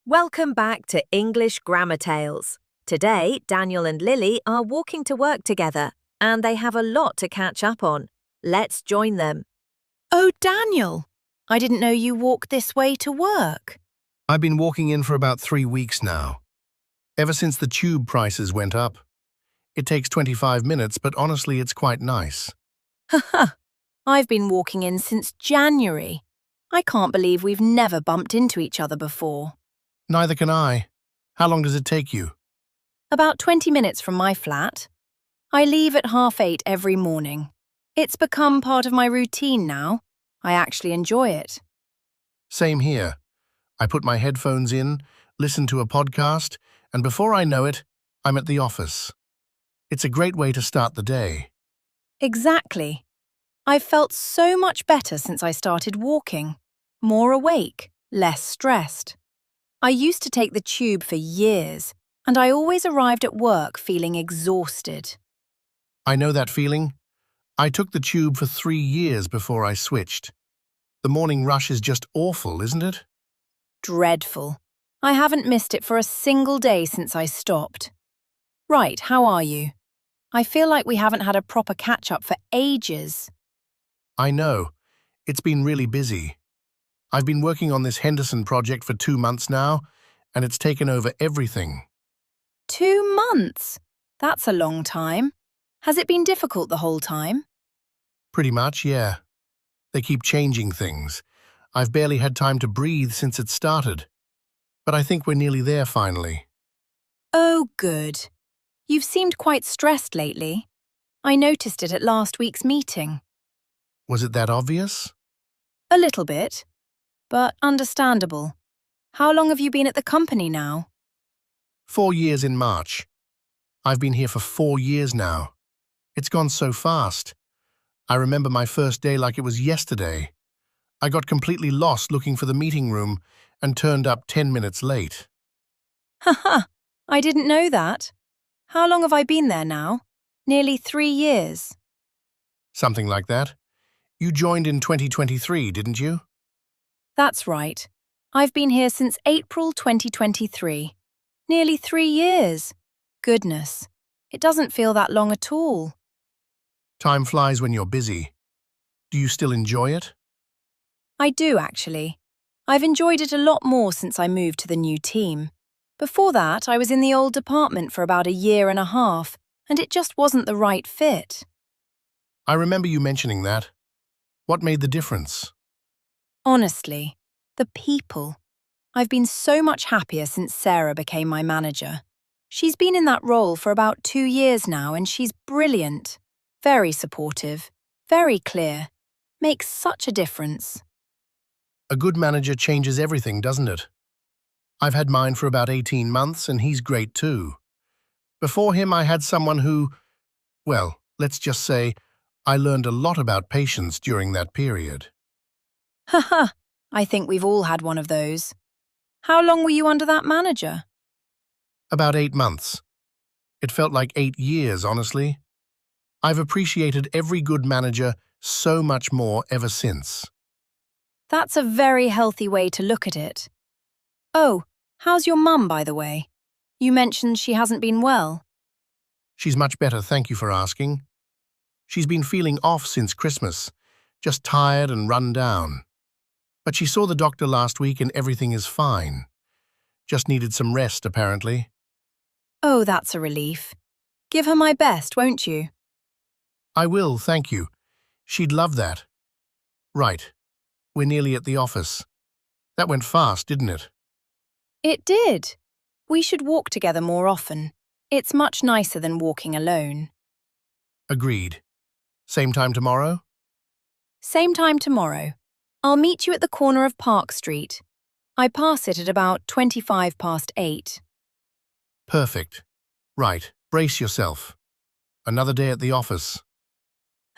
Welcome back to English Grammar Tales. Today, Daniel and Lily are walking to work together, and they have a lot to catch up on. Let's join them. Oh, Daniel, I didn't know you walked this way to work. I've been walking in for about 3 weeks now. Ever since the tube prices went up. It takes 25 minutes, but honestly, it's quite nice. Haha, I've been walking in since January. I can't believe we've never bumped into each other before. Neither can I. How long does it take you? About 20 minutes from my flat. I leave at 8:30 every morning. It's become part of my routine now. I actually enjoy it. Same here. I put my headphones in, listen to a podcast, and before I know it, I'm at the office. It's a great way to start the day. Exactly. I've felt so much better since I started walking. More awake, less stressed. I used to take the tube for years, and I always arrived at work feeling exhausted. I know that feeling. I took the tube for 3 years before I switched. The morning rush is just awful, isn't it? Dreadful. I haven't missed it for a single day since I stopped. Right, how are you? I feel like we haven't had a proper catch-up for ages. I know. It's been really busy. I've been working on this Henderson project for 2 months now, and it's taken over everything. 2 months? That's a long time. Has it been difficult the whole time? Pretty much, yeah. They keep changing things. I've barely had time to breathe since it started. But I think we're nearly there finally. Oh, good. You've seemed quite stressed lately. I noticed it at last week's meeting. Was it that obvious? A little bit, but understandable. How long have you been at the company now? 4 years in March. I've been here for 4 years now. It's gone so fast. I remember my first day like it was yesterday. I got completely lost looking for the meeting room and turned up 10 minutes late. Haha, I didn't know that. How long have I been there now? Nearly 3 years. Something like that. You joined in 2023, didn't you? That's right. I've been here since April 2023. Nearly 3 years. Goodness, it doesn't feel that long at all. Time flies when you're busy. Do you still enjoy it? I do, actually. I've enjoyed it a lot more since I moved to the new team. Before that, I was in the old department for about 1.5 years, and it just wasn't the right fit. I remember you mentioning that. What made the difference? Honestly, the people. I've been so much happier since Sarah became my manager. She's been in that role for about 2 years now, and she's brilliant. Very supportive, very clear. Makes such a difference. A good manager changes everything, doesn't it? I've had mine for about 18 months, and he's great too. Before him, I had someone who, well, let's just say, I learned a lot about patience during that period. Haha, I think we've all had one of those. How long were you under that manager? About 8 months. It felt like 8 years, honestly. I've appreciated every good manager so much more ever since. That's a very healthy way to look at it. Oh, how's your mum, by the way? You mentioned she hasn't been well. She's much better, thank you for asking. She's been feeling off since Christmas, just tired and run down. But she saw the doctor last week and everything is fine. Just needed some rest, apparently. Oh, that's a relief. Give her my best, won't you? I will, thank you. She'd love that. Right. We're nearly at the office. That went fast, didn't it? It did. We should walk together more often. It's much nicer than walking alone. Agreed. Same time tomorrow? Same time tomorrow. I'll meet you at the corner of Park Street. I pass it at about 8:25. Perfect. Right, brace yourself. Another day at the office.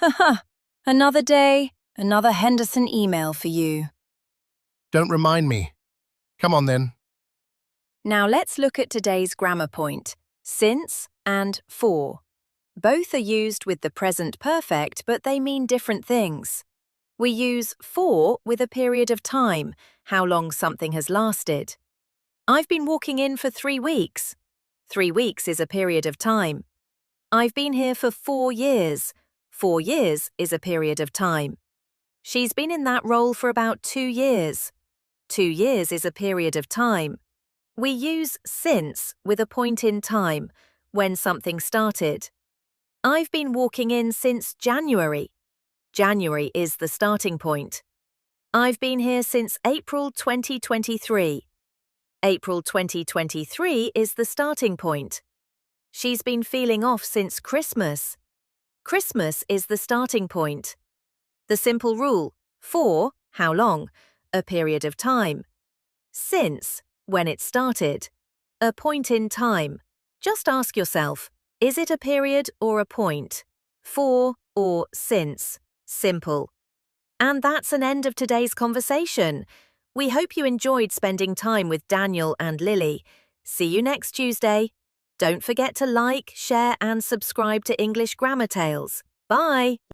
Haha, another day, another Henderson email for you. Don't remind me. Come on then. Now let's look at today's grammar point, since and for. Both are used with the present perfect, but they mean different things. We use for with a period of time, how long something has lasted. I've been walking in for 3 weeks. 3 weeks is a period of time. I've been here for 4 years. 4 years is a period of time. She's been in that role for about 2 years. 2 years is a period of time. We use since with a point in time, when something started. I've been walking in since January. January is the starting point. I've been here since April 2023. April 2023 is the starting point. She's been feeling off since Christmas. Christmas is the starting point. The simple rule: for, how long, a period of time. Since, when it started. A point in time. Just ask yourself, is it a period or a point? For or since. Simple. And that's an end of today's conversation. We hope you enjoyed spending time with Daniel and Lily. See you next Tuesday. Don't forget to like, share and subscribe to English Grammar Tales. Bye!